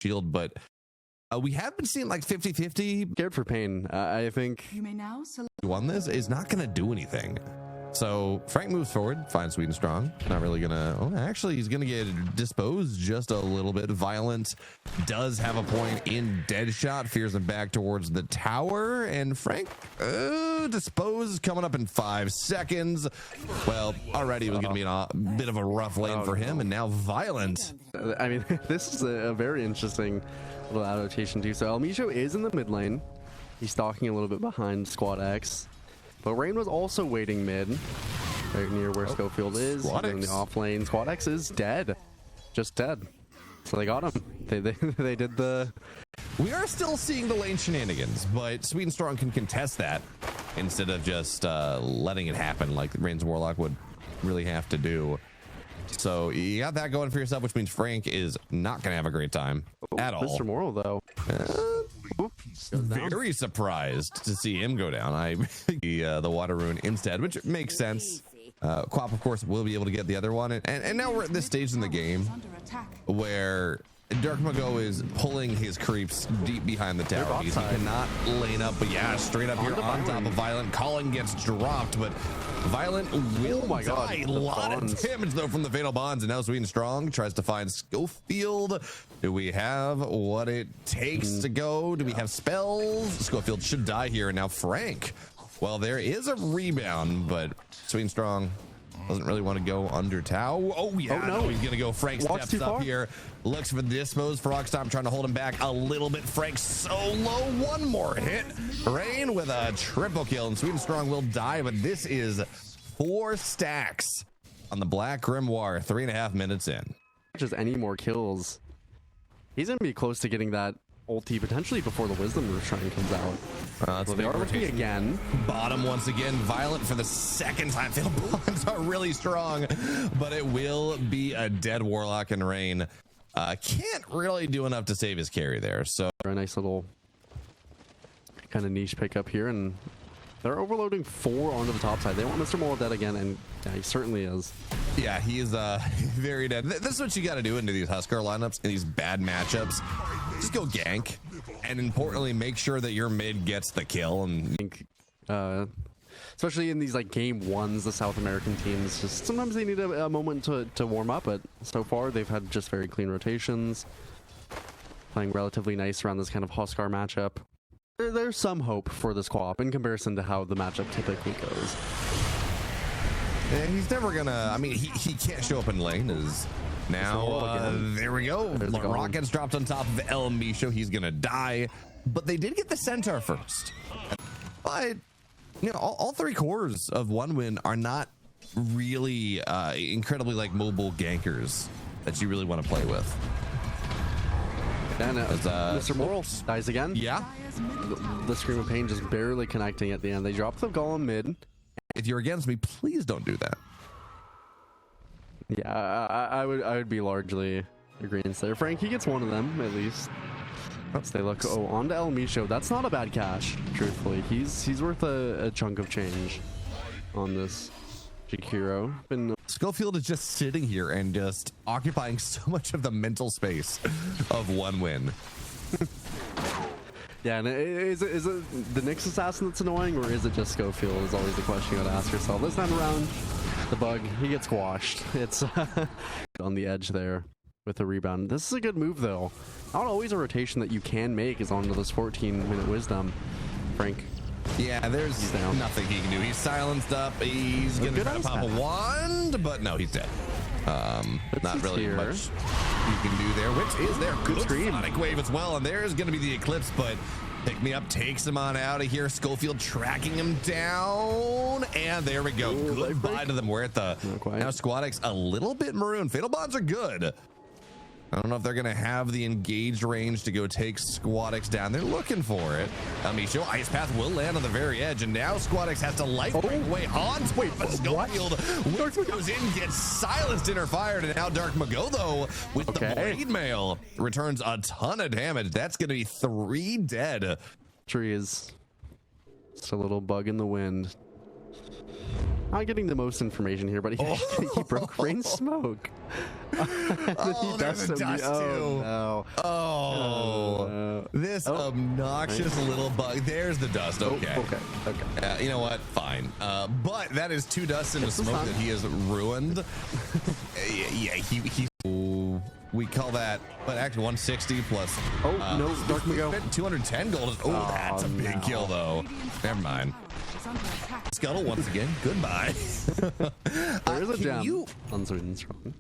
shield, but we have been seeing like 50-50. Scared for pain. I think You may now select. Won this is not going to do anything. So Frank moves forward, finds Sweet and Strong. Not really gonna. Oh, actually, he's gonna get disposed just a little bit. Violent does have a point in Deadshot, fears him back towards the tower, and Frank disposed coming up in 5 seconds. Well, already it was gonna be a bit of a rough lane for him, and now Violent. I mean, this is a very interesting little adaptation too. So Elmisho is in the mid lane. He's stalking a little bit behind Squad X. But Rain was also waiting mid, right near where Schofield is. He's in the off lane. Squad X is dead. Just dead. So they got him. They did the... We are still seeing the lane shenanigans, but Sweet and Strong can contest that instead of just letting it happen like Rain's Warlock would really have to do. So you got that going for yourself, which means Frank is not going to have a great time at all. Mr. Moral, though. Very surprised to see him go down. I the Water Rune instead, which makes sense. Quap, of course, will be able to get the other one. And now we're at this stage in the game where Dark Mago is pulling his creeps deep behind the tower. He cannot lane up, but yeah, straight up here on top of Violent. Calling gets dropped, but Violent will die. A lot of damage though from the Fatal Bonds, and now Sweet and Strong tries to find Schofield. Do we have what it takes to go? Do we have spells? Schofield should die here, and now Frank. Well, there is a rebound, but Sweet and Strong doesn't really want to go under Tau. Oh, yeah. Oh, no. He's going to go. Frank steps up here. Looks for the dispose. Frogstomp trying to hold him back a little bit. Frank solo. One more hit. Rain with a triple kill. And Sweet and Strong will die, but this is 4 stacks on the Black Grimoire. 3.5 minutes in. Just any more kills. He's going to be close to getting that ulti potentially before the Wisdom Shrine comes out. Well, they are looking again. Bottom once again. Violent for the second time. Fatal Bonds are really strong, but it will be a dead Warlock and Rain. Can't really do enough to save his carry there. So a nice little kind of niche pickup here, and they're overloading 4 onto the top side. They want Mr. Moral dead again, and yeah, he certainly is. Yeah, he is very dead. This is what you got to do into these Huskar lineups, in these bad matchups. Just go gank, and importantly, make sure that your mid gets the kill. And I think, especially in these like game 1s, the South American teams, just sometimes they need a moment to warm up. But so far, they've had just very clean rotations, playing relatively nice around this kind of Huskar matchup. There's some hope for this co-op in comparison to how the matchup typically goes. Yeah, he's never gonna. I mean, he can't show up in lane. Now, there we go. Rockets dropped on top of El Misho. He's gonna die, but they did get the Centaur first. But you know, all 3 cores of one win are not really incredibly like mobile gankers that you really want to play with. And Mr. Moral dies again. Yeah. The Scream of Pain just barely connecting at the end. They drop the Golem mid. If you're against me, please don't do that. Yeah, I would be largely agreeing there. Frank, he gets one of them at least. So they look on to El Misho. That's not a bad cash, truthfully. He's worth a chunk of change on this Jakiro. Schofield is just sitting here and just occupying so much of the mental space of one win. Yeah, and is it the Nyx assassin that's annoying, or is it just Schofield is always the question you gotta ask yourself. This time around, the bug, he gets squashed. It's on the edge there with a rebound. This is a good move, though. Not always a rotation that you can make is onto this 14-minute Wisdom. Frank. Yeah, there's nothing he can do. He's silenced up. He's going to try to pop a wand, but no, he's dead. Not really much you can do there. Which is there. Good Sonic Wave as well, and there's going to be the Eclipse, but Pick Me Up takes him on out of here. Schofield tracking him down, and there we go. Goodbye to them. We're at the now Squad X a little bit maroon. Fatal Bonds are good. I don't know if they're going to have the engaged range to go take Squad X down. They're looking for it. Misho, Ice Path will land on the very edge, and now Squad X has to life break away on Schofield. Goes in, gets silenced, fired, and now Dark Mago, though, with the Blade Mail, returns a ton of damage. That's going to be 3 dead. Tree is just a little bug in the wind. Not getting the most information here, but he broke Rain's smoke. Oh, there's a dust too. No. Oh, this obnoxious little bug. There's the dust. Okay. Okay. You know what? Fine. But that is 2 dusts in the smoke that he has ruined. Yeah, he. We call that, but actually 160 plus. Oh, no, Dark Mago. 210 gold. That's a big kill, though. Never mind. Scuttle once again. Goodbye. There's a gem. Uncertain strong.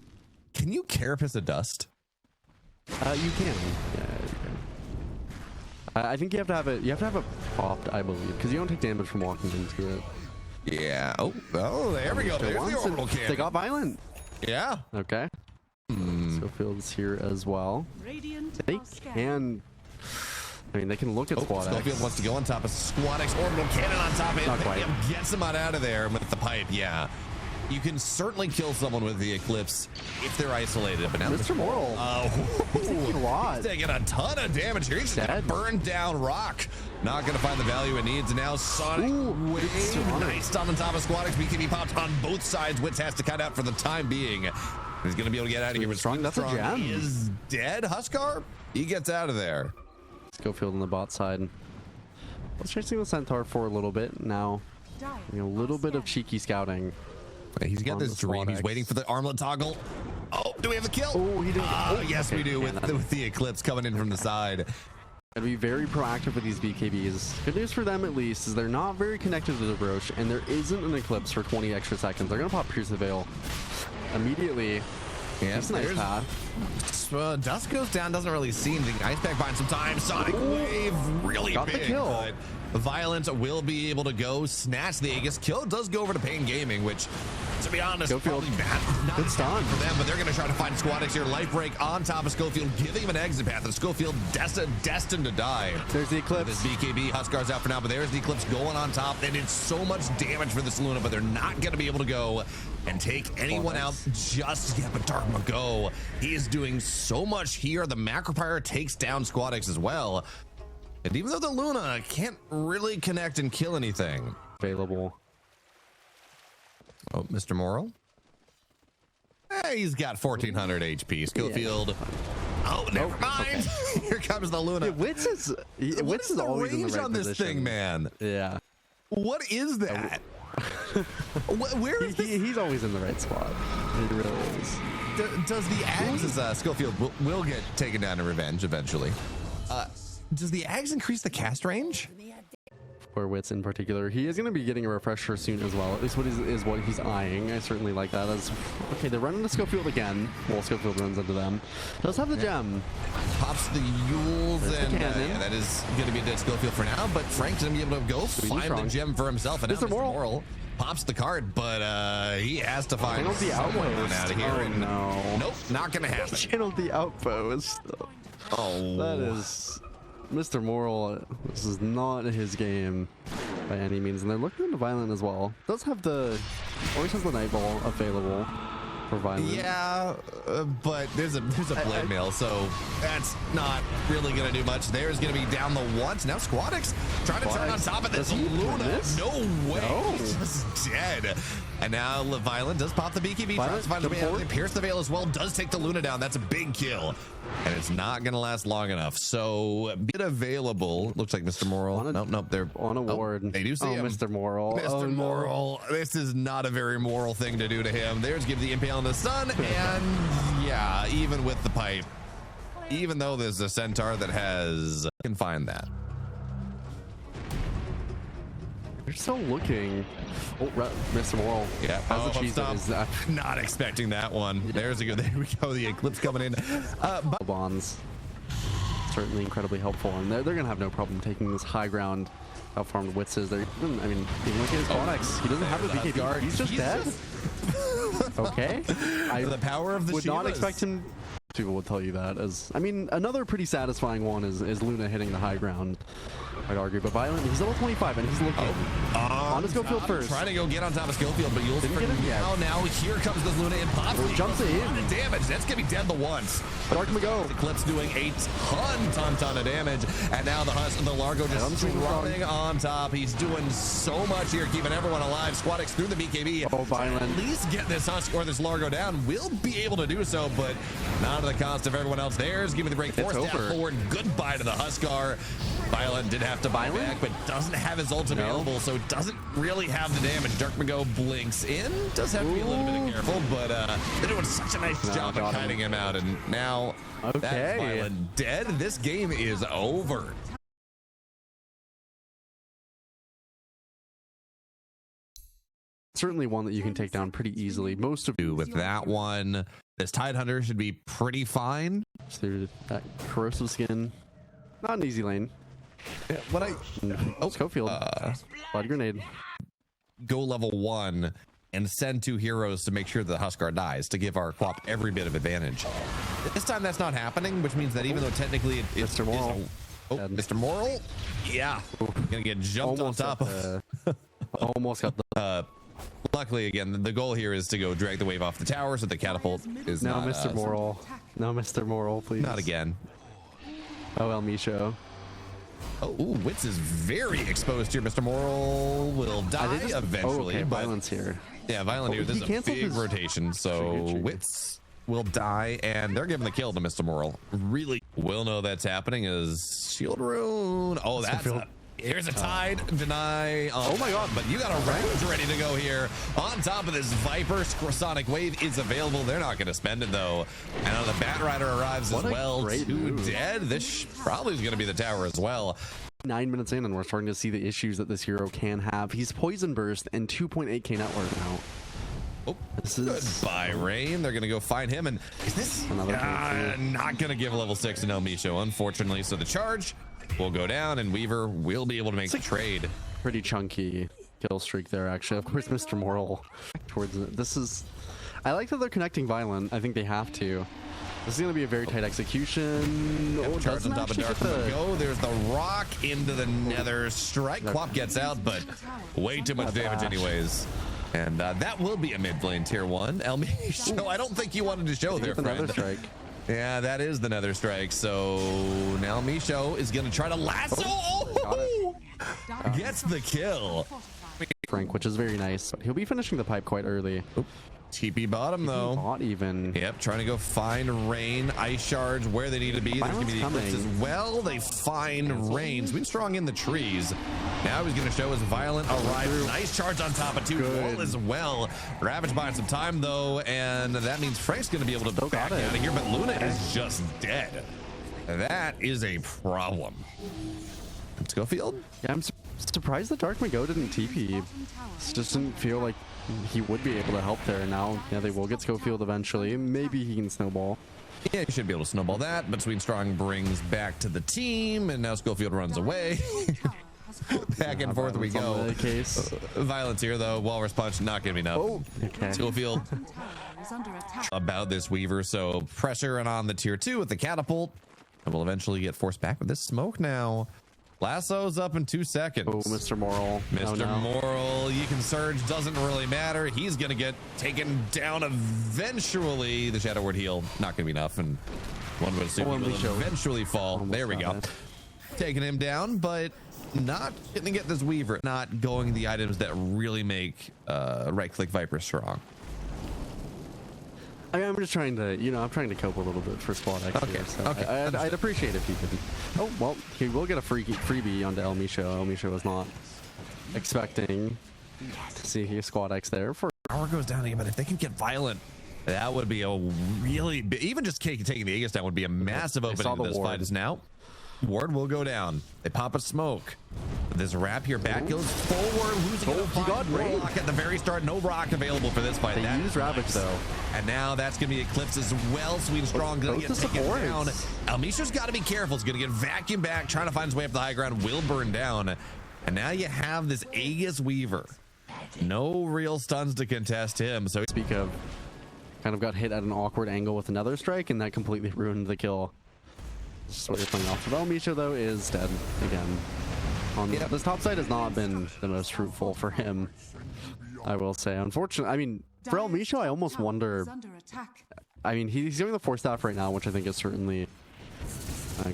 Can you carapace a dust? You can. Yeah, you can. I think you have to have it. You have to have it popped, I believe, because you don't take damage from walking into it. Yeah. Oh, there we go. There's the orbital cannon. They got violent. Yeah. Okay. Scofield's here as well. They can. I mean, they can look at Squad X. Schofield wants to go on top of Squad X. Orbital cannon on top of it. Not quite. Gets him out of there with the pipe. Yeah. You can certainly kill someone with the Eclipse if they're isolated. But now Mr. Moral. He's taking a lot. He's taking a ton of damage here. He's just burned down rock. Not going to find the value it needs. And now Sonic Wave. Nice on the top of Squad X. BKB popped on both sides. Witz has to cut out for the time being. He's going to be able to get out of here. But Strong, that's a gem. Is dead. Huskar, he gets out of there. Schofield on the bot side. Let's chasing the Centaur for a little bit now. A little bit of cheeky scouting. He's got this dream. He's waiting for the armlet toggle. Oh, do we have the kill? Oh, he did. Yes, we do with the Eclipse coming in from the side. Gotta be very proactive with these BKBs. Good news for them, at least, is they're not very connected to the Broche, and there isn't an Eclipse for 20 extra seconds. They're gonna pop Pierce the Veil immediately. Yeah, that's a nice path. Dust goes down, doesn't really seem. The Ice Pack finds some time. Sonic Wave really got big, the kill. but Violent will be able to go snatch the Aegis. Kill does go over to Pain Gaming, which, to be honest, Schofield. probably bad. Not Good stun for them, but they're going to try to find Squad X here. Life Break on top of Schofield, giving him an exit path, and Schofield destined to die. There's the Eclipse. This BKB, Huskar's out for now, but there's the Eclipse going on top, and it's so much damage for this Luna, but they're not going to be able to go and take anyone out just yet. But Dark Mago, he is doing so much here. The Macropyre takes down Squad X as well. And even though the Luna can't really connect and kill anything. Available. Oh, Mr. Moral? He's got 1400 HP. Schofield. Yeah. Oh, never mind. Okay. Here comes the Luna. Yeah, Witz is always in the right on this position. thing, man? Yeah. What is that? Where is he's always in the right spot. He really is. Does the Ags, Schofield will get taken down in revenge eventually. Does the Ags increase the cast range? For Witz in particular, he is going to be getting a refresher soon as well. At least what is what he's eyeing. I certainly like that. Okay, they're running the Schofield again. Well, Schofield runs into them. Does have the gem. Pops the Yules, and yeah, that is going to be a dead Schofield for now. But Frank's going to be able to go find the gem for himself. And Mr. Moral pops the card, but he has to find the outpost out of here. Oh, no. Nope, not going to happen. Channeled the outpost. Oh, that is. Mr. Moral, this is not his game by any means, and they're looking into Violent as well. Does have always has the Nightball available for Violent. Yeah, but there's a blade mail, so that's not really gonna do much. There's gonna be down the once. Now Squad X trying to turn on top of this Luna. No way, he's just dead. And now Violent does pop the BKB, tries to find a way out. They pierce the veil as well, does take the Luna down. That's a big kill. And it's not going to last long enough. So, bit available. Looks like Mr. Moral. Nope, they're on a ward. They do see him. Mr. Moral. Mr. Moral. No. This is not a very moral thing to do to him. There's give the impale in the sun. And yeah, even with the pipe, even though there's a Centaur that can find that. They're still looking. Oh, Mr. Moral. Yeah. Not expecting that one. Yeah. There we go. The Eclipse coming in. Bonds. Certainly incredibly helpful. And they're going to have no problem taking this high ground. How farmed Witz is. Even look at his Squad X. He doesn't have the BKB guard. He's just dead. Okay. The power of the would not expect him. People would tell you that. Another pretty satisfying one is Luna hitting the high ground, I'd argue. But Violent, he's level 25 and he's looking. On to Schofield first. Trying to go get on top of Schofield, but you'll Didn't get him yet. now here comes this Luna and pops. Jumps in. A lot of damage. That's gonna be dead the once. Dark Mago. Eclipse doing a ton of damage, and now the Largo just running on top. He's doing so much here, keeping everyone alive. Squad X through the BKB. Oh, Violent. At least get this Husk or this Largo down. We'll be able to do so, but not at the cost of everyone else. There's give me the break. Force down forward. Goodbye to the Huskar. Violent did have to buy back, but doesn't have his ult available, so doesn't really have the damage. Dark Mago blinks in. Does have to be a little bit careful, but they're doing such a nice job of kiting him out, and now that's Violent dead. This game is over. Certainly one that you can take down pretty easily. Most of you with that one. This Tidehunter should be pretty fine. Through that corrosive skin. Not an easy lane. Yeah, what I Schofield. Blood grenade. Go level 1 and send 2 heroes to make sure the Huskar dies to give our Quap every bit of advantage. This time that's not happening, which means that even though technically it's Mr. Moral. Mr. Moral? Yeah. Gonna get jumped Almost on top of. Almost got the. Luckily, again, the goal here is to go drag the wave off the tower so the catapult is no, not. Mr. Moral. No, Mr. Moral, please. Not again. Oh, El Micho. Oh, ooh, Wits is very exposed here. Mr. Moral will die eventually. Okay, but Violence here. Yeah, Violent here. This is a big rotation, so Wits will die, and they're giving the kill to Mr. Moral. Really will know that's happening is Shield Rune. Oh, that's here's a Tide deny. Oh my god, but you got a range ready to go here on top of this Viper. Sonic Wave is available. They're not going to spend it though. And now the Bat Rider arrives as well. 2 dead. This probably is going to be the tower as well. 9 minutes in, and we're starting to see the issues that this hero can have. He's Poison Burst and 2.8k net worth now. Oh, goodbye, Rain. They're going to go find him. And is this not going to give level 6 to El Micho, unfortunately. So the charge will go down, and Weaver will be able to make the trade. Pretty chunky kill streak there, actually. Of course, Mr. Moral towards it. This is... I like that they're connecting Violent. I think they have to. This is going to be a very tight execution. Oh, charge on top of Dark Mago. There's the rock into the Nether. Strike. Quap gets out, but way too much damage anyways. And that will be a mid lane tier 1. El Micho, I don't think you wanted to show there, friend. Nether Strike. Yeah, that is the Nether Strike. So now Micho is going to try to lasso. Oh, gets the kill. Frank, which is very nice. He'll be finishing the pipe quite early. TP bottom though. Bot even. Yep, trying to go find Rain. Ice shards where they need to be. There's going to be the Eclipse as well. They find Rain. Sweet Strong in the trees. Now he's going to show his Violent arrive. Nice charge on top of 2 wall as well. Ravage buying some time though, and that means Frank's going to be able to back out of here, but Luna is just dead. That is a problem. Schofield? Yeah, I'm surprised that Dark Mago didn't TP. This just didn't feel like he would be able to help there. Now, yeah, they will get Schofield eventually. Maybe he can snowball. Yeah, he should be able to snowball that, but Sweet Strong brings back to the team, and now Schofield runs away. Back and forth we go. Violence here, though. Walrus Punch, not going to be enough. Oh, okay. Schofield about this Weaver, so pressure and on the tier 2 with the catapult. And we'll eventually get forced back with this smoke now. Lasso's up in 2 seconds. Oh, Mr. Moral. Mr. Moral, you can surge, doesn't really matter. He's going to get taken down eventually. The Shadow Word heal, not going to be enough. And one would assume he will eventually fall. There we go. Taking him down, but not going to get this Weaver. Not going the items that really make right-click Viper strong. I mean, I'm just trying to, I'm trying to cope a little bit for Squad X. Okay. Here, so I'd appreciate if he could. Oh, well, he will get a freebie onto El Micho. El Micho was not expecting to see Squad X there. Power goes down again, but if they can get Violent, that would be a really big, even just taking the Aegis down would be a massive opening to this fight. Is now. Ward will go down. They pop a smoke. This Rapier back goes forward. Who's going to find Rock at the very start? No Rock available for this fight. They use Ravage though. And now that's going to be Eclipse as well. Sweet and Strong going to get taken down. El Micho's got to be careful. He's going to get vacuumed back, trying to find his way up the high ground. Will burn down. And now you have this Aegis Weaver. No real stuns to contest him. So speak of, kind of got hit at an awkward angle with another strike, and that completely ruined the kill. This is what you're playing off of. El Micho though is dead again. on this top side has not been the most fruitful for him, I will say. Unfortunately, I mean, for El Micho, I almost wonder. I mean, he's doing the 4-staff right now, which I think is certainly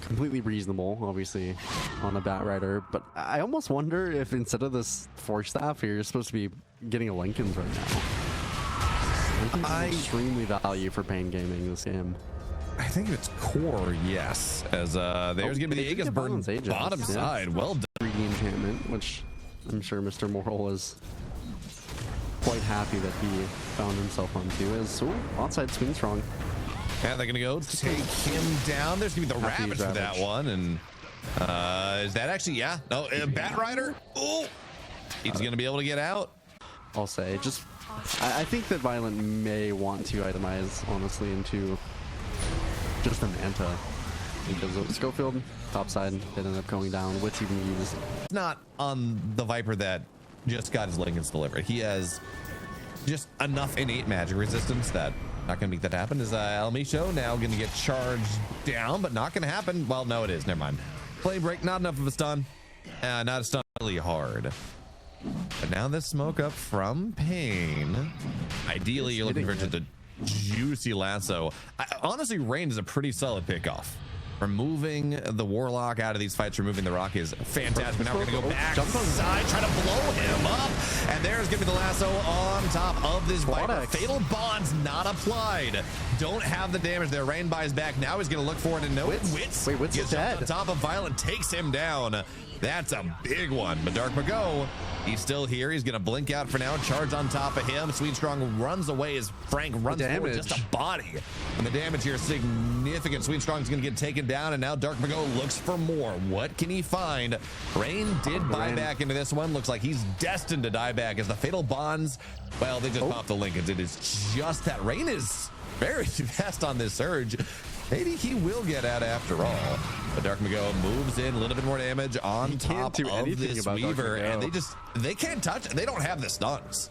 completely reasonable, obviously, on a Bat Rider. But I almost wonder if instead of this 4-staff here, you're supposed to be getting a Lincoln's right now. I extremely value for Pain Gaming this game. I think it's core, yes. As there's gonna be the Aegis Burn bottom side. Well done. 3D enchantment, which I'm sure Mr. Moral is quite happy that he found himself onto. As onside swing strong. Yeah, they're gonna go take him down. There's gonna be the Ravage for that one, and is that actually Bat Rider? Oh, he's gonna be able to get out. I'll say just. I think that Violent may want to itemize, honestly, into just a Manta. Because of Schofield, topside, it ended up going down. What's even used? It's not on the Viper that just got his Lincolns delivered. He has just enough innate magic resistance that not going to make that happen. Is El Micho now going to get charged down, but not going to happen? Well, no, it is. Never mind. Flame break, not enough of a stun. Not a stun really hard. But now this smoke up from Pain. Ideally, you're looking for just a juicy lasso. Honestly, Rain is a pretty solid pickoff. Removing the Warlock out of these fights, removing the Rock is fantastic. Now we're going to go back side, try to blow him up. And there's going to be the lasso on top of this Viper. Fatal Bond's not applied. Don't have the damage there. Rain buys back. Now he's going to look for it and know Wits. Wait, Wits is dead. On top of Violent, takes him down. That's a big one. But Dark Mago, he's still here. He's going to blink out for now. Charge on top of him. Sweet Strong runs away as Frank runs forward. Just a body. And the damage here is significant. Sweet Strong's going to get taken down. And now Dark Mago looks for more. What can he find? Rain did buy back into this one. Looks like he's destined to die back as the Fatal Bonds, well, they just popped the Lincolns. It is just that. Rain is very fast on this surge. Maybe he will get out after all. But Dark Mago moves in a little bit more damage on top of this Weaver, and they can't touch it. They don't have the stuns.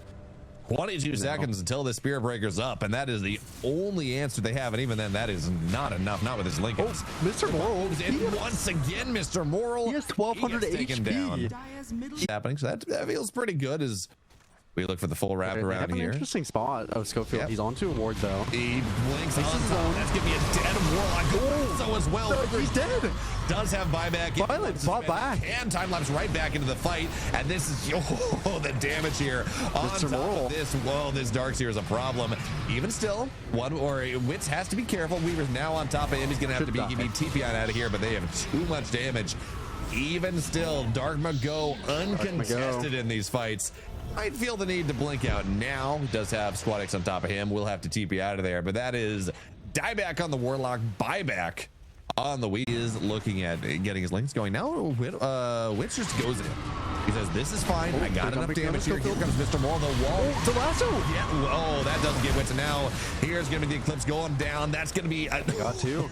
22 seconds until the Spirit Breaker's up, and that is the only answer they have. And even then, that is not enough. Not with his Lincolns. Mr. Moral moves in once again. Mr. Moral. He has 1200 HP. Happening, so that feels pretty good. As we look for the full wrap around here. Interesting spot. Oh, Schofield. Yep. He's onto a ward though. He blinks on top. That's gonna be a dead Warlock. So as well. No, he's dead. Does have buyback. Violent bought back. And time lapse right back into the fight. And this is the damage here on top of this. Whoa, this Darkseer is a problem. Even still, Wits has to be careful. Weaver's now on top of him. He's gonna have to be TP on out of here, but they have too much damage. Even still, Dark Mago uncontested in these fights. Might feel the need to blink out now. Does have Squad X on top of him. We'll have to TP out of there, but that is dieback on the Warlock, buyback on the Wii. Is looking at getting his links going now. Witch just goes in. He says, "This is fine. I got enough damage here." Here comes Mr. Moore. The wall. The lasso. Yeah. Oh, that doesn't get Witch. And now here's gonna be the Eclipse going down. That's gonna be got two.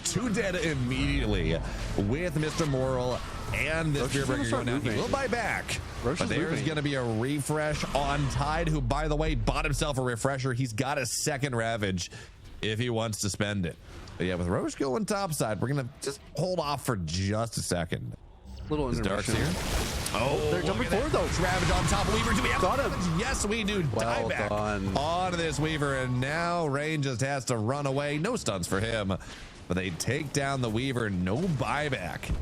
Two dead immediately with Mr. Moral. And this Spirit Breaker going down. He will buy back. But there's going to be a refresh on Tide, who, by the way, bought himself a refresher. He's got a second Ravage if he wants to spend it. But yeah, with Roche going topside, we're going to just hold off for just a second. Little Dark's here. Oh, they're jumping forward though. Ravage on top of Weaver. Do we have got him? Yes, we do. Well Dieback done. on this Weaver, and now Rain just has to run away. No stuns for him, but they take down the Weaver. No buyback.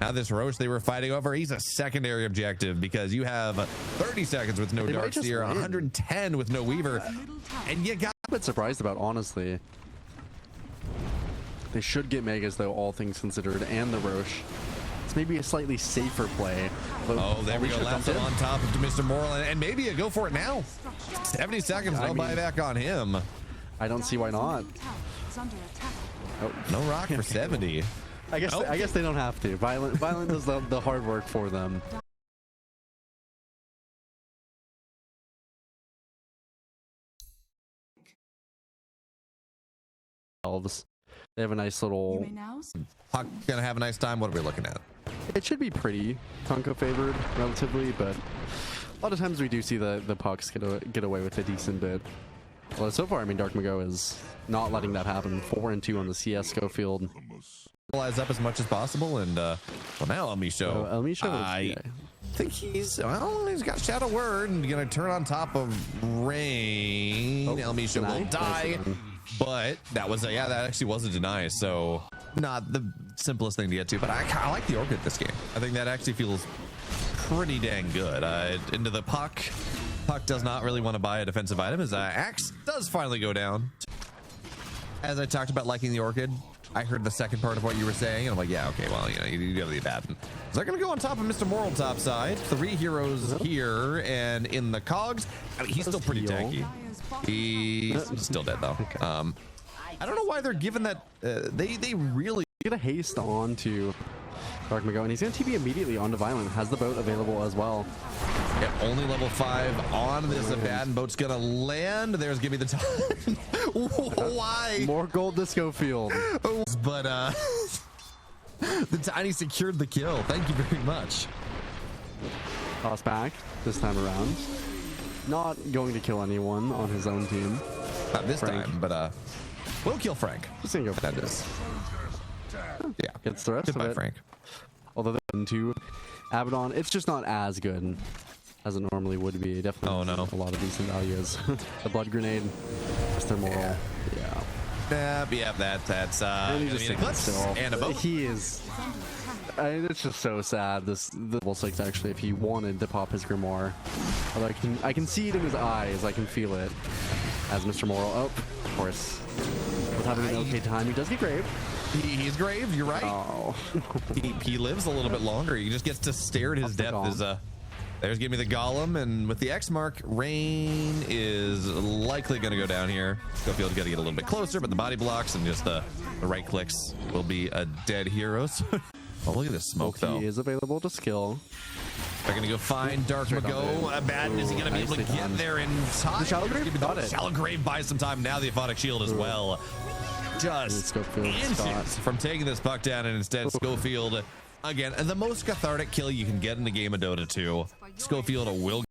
Now this Roche they were fighting over, he's a secondary objective because you have 30 seconds with no Darkseer, 110 with no Weaver, and you got a bit surprised about, honestly. They should get Megas though, all things considered, and the Roche. It's maybe a slightly safer play. Oh, there we go. Lasso on top of Mr. Moral, and maybe a go for it now. 70 seconds, no buyback on him. I don't see why not. Oh, no rock for 70. I guess they don't have to. Violent does the hard work for them. They have a nice little. Puck gonna have a nice time. What are we looking at? It should be pretty Tonka favored relatively, but a lot of times we do see the pucks get away with a decent bit. Well, so far, I mean, Dark Mago is not letting that happen. 4-2 on the CS Schofield. capitalize up as much as possible. And well, now Elmisho. I think he's got Shadow Word and gonna turn on top of Rain. Elmisho will die, but that was that actually was a deny. So not the simplest thing to get to, but I like the Orchid this game. I think that actually feels pretty dang good. Into the puck. Puck does not really want to buy a defensive item as Axe does finally go down. As I talked about liking the Orchid, I heard the second part of what you were saying, and I'm like, yeah, okay, well, you got the Abaddon. So they're going to go on top of Mr. Moral top side. 3 heroes here, and in the cogs, I mean, he's still pretty tanky. He's still dead, though. Okay. I don't know why they're giving that. They really get a haste on to Dark Mago, and he's going to TP immediately onto Violent. Has the boat available as well. Yeah, only level 5 on this Abaddon. Boat's gonna land. There's gonna be the time. Why? More gold to Schofield. But the Tiny secured the kill. Thank you very much. Toss back this time around. Not going to kill anyone on his own team. Not this time, but we'll kill Frank. Just gonna go for that is. Yeah, gets the rest of it. Frank. Although into Abaddon, it's just not as good as it normally would be. Definitely a lot of decent values. The blood grenade, Mr. Moral. Yeah, that's and he just and a boat. He is. It's just so sad. This level 6 actually, if he wanted to pop his Grimoire, although I can see it in his eyes. I can feel it as Mr. Moral. Oh, of course, was having an okay time. He does get graved. He's graved. You're right. Oh. he lives a little bit longer. He just gets to stare at his death. There's gonna be the Golem, and with the X mark, Rain is likely gonna go down here. Schofield's got to get a little bit closer, but the body blocks and just the right clicks will be a dead hero. Oh, look at this smoke, though. He is available to skill. They're gonna go find Dark Mago. Abaddon, is he gonna be able to get there in time? The Shallow Grave got it. Shallow Grave buys some time. Now the Aphotic Shield as well. Just inches from taking this puck down, and instead Schofield, again, the most cathartic kill you can get in the game of Dota 2. Schofield will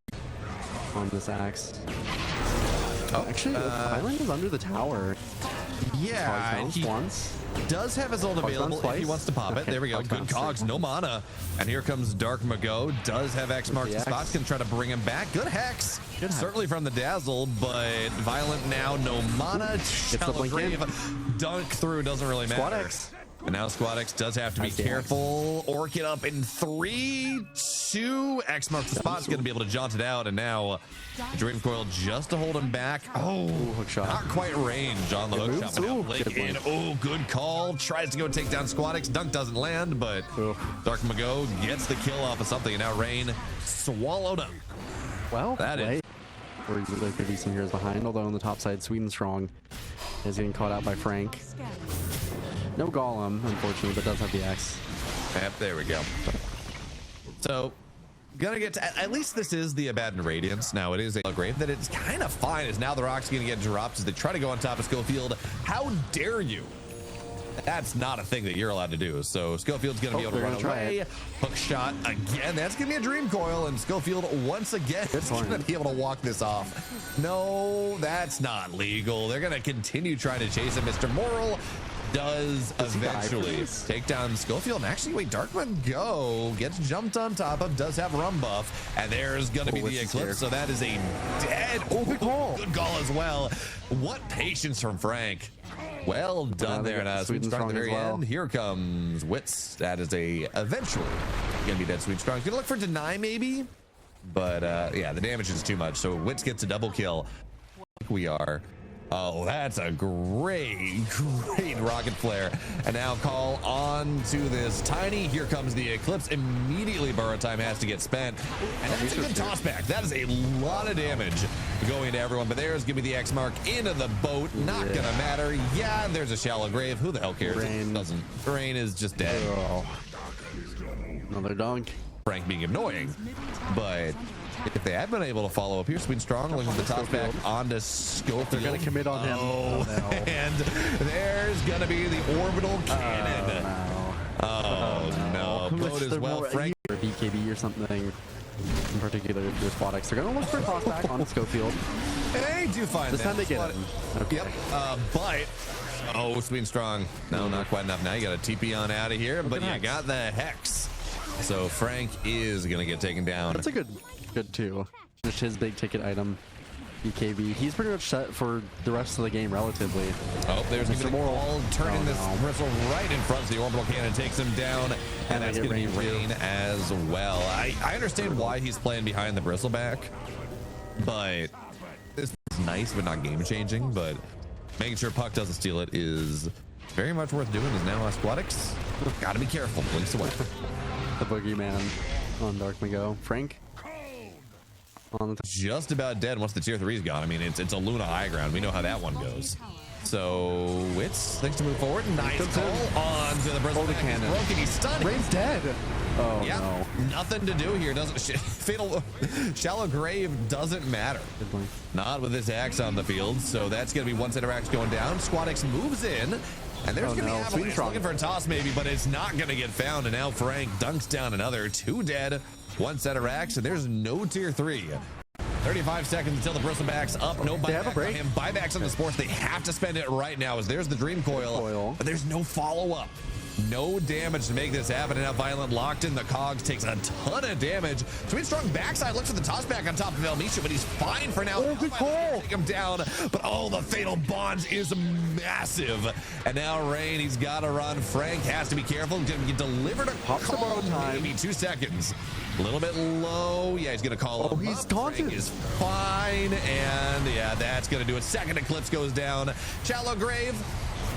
on this Axe. Oh, actually, Island is under the tower. Yeah, he does have his ult available if he wants to pop it. There we go. Good cogs, no mana. And here comes Dark Mago. Does have X marked spots. Can try to bring him back. Good hex. Certainly from the Dazzle, but Violent now, no mana. Shallow Grave dunk through, doesn't really matter. Squad X. And now Squad X does have to be careful. Orchid up in 3, 2. X marks the spot. Is going to be able to jaunt it out. And now Dream Coil just to hold him back. Oh, hook shot. Not quite range on the hook shot. But now Blake in. Oh, good call. Tries to go take down Squad X. Dunk doesn't land, but Dark Mago gets the kill off of something. And now Rain swallowed up. Well, that is. Or there could be some heroes behind, although on the top side, Sweden Strong is getting caught out by Frank. No Golem, unfortunately, but does have the X. Yep, there we go. So, gonna get to, at least this is the Abaddon Radiance. Now, it is a grave that it's kind of fine, as now the Rock's gonna get dropped as they try to go on top of Schofield. How dare you? That's not a thing that you're allowed to do. So Schofield's gonna be able to run away. Hook shot again. That's gonna be a Dream Coil, and Schofield once again is gonna be able to walk this off. No, that's not legal. They're gonna continue trying to chase him. Mr. Moral does eventually take down Schofield. And actually, wait, Dark Mago gets jumped on top of, does have Rum Buff, and there's gonna be the Eclipse. So that is a dead. Oh, good call. Good call as well. What patience from Frank. Well done there, and Sweden Strong at the very end. Here comes Wits. That is a eventually gonna be dead. Sweden Strong gonna look for deny maybe, but yeah, the damage is too much. So Wits gets a double kill. We are. Oh, that's a great rocket flare. And now call on to this Tiny. Here comes the Eclipse. Immediately burrow time has to get spent. And that's a good toss back. That is a lot of damage going to everyone. But there's going to be the X mark into the boat. Not going to matter. Yeah, there's a Shallow Grave. Who the hell cares? It doesn't. Rain is just dead. Another dunk. Frank being annoying. But if they had been able to follow up here, Sweden Strong looking at the top back onto Schofield. They're going to commit on him. Oh, no. And there's going to be the orbital cannon. Oh, no. boat as well. Frank or BKB or something. In particular, if there's SquadX, they're gonna look for toss back on Schofield. They do find This time they get him. Okay. Yep. But sweet and strong. No, not quite enough. Now you got a TP on out of here, but you got the Hex. So Frank is gonna get taken down. That's a good two. Just his big ticket item. BKB. He's pretty much set for the rest of the game relatively. Oh, there's going to be the ball turning this bristle right in front of the orbital cannon, takes him down, and that's going to be Rain as well. I understand why he's playing behind the bristleback, but this is nice but not game changing. But making sure Puck doesn't steal it is very much worth doing. Is now SquadX. Got to be careful. Blinks away. The boogeyman on Dark Mago. Frank. Just about dead once the tier 3 is gone. I mean, it's a Luna high ground. We know how that one goes. So it's things to move forward. Nice call on to the bristle cannon. Broken. He's stunned. Rain's dead. Oh yeah, no. Nothing to do here. Doesn't fatal shallow grave doesn't matter. Not with this axe on the field. So that's gonna be one set of axe going down. SquadX moves in. And there's gonna be Avalanche looking for a toss maybe, but it's not gonna get found. And now Frank dunks down another. 2 dead, 1 set of racks, and there's no tier 3. 35 seconds until the bristleback's up. No buyback on him. Buybacks on the sports. They have to spend it right now as there's the dream coil. But there's no follow-up. No damage to make this happen. And now Violent locked in the cogs, takes a ton of damage. Sweet strong backside, looks for the toss back on top of El Misha, but he's fine for now. Oh, good call. Take him down, but the fatal bonds is massive. And now Rain, he's got to run. Frank has to be careful. He's going to get delivered a call. Maybe 2 seconds. A little bit low. Yeah, he's going to call him. He's taunted. Frank is fine. And yeah, that's going to do it. Second Eclipse goes down. Shallow grave.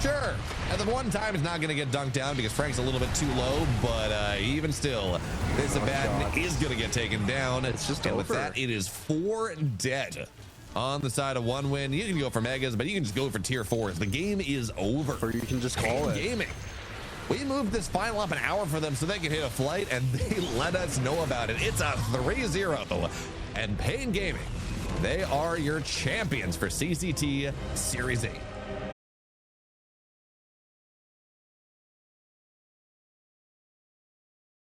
Sure. At the one time, it's not going to get dunked down because Frank's a little bit too low, but even still, this Abaddon is going to get taken down. It's just and with that, it is 4 dead on the side of 1 win. You can go for megas, but you can just go for tier 4s. The game is over. Or you can just call it. Gaming. We moved this final up an hour for them so they can hit a flight, and they let us know about it. It's a 3-0, and Pain Gaming, they are your champions for CCT Series 8.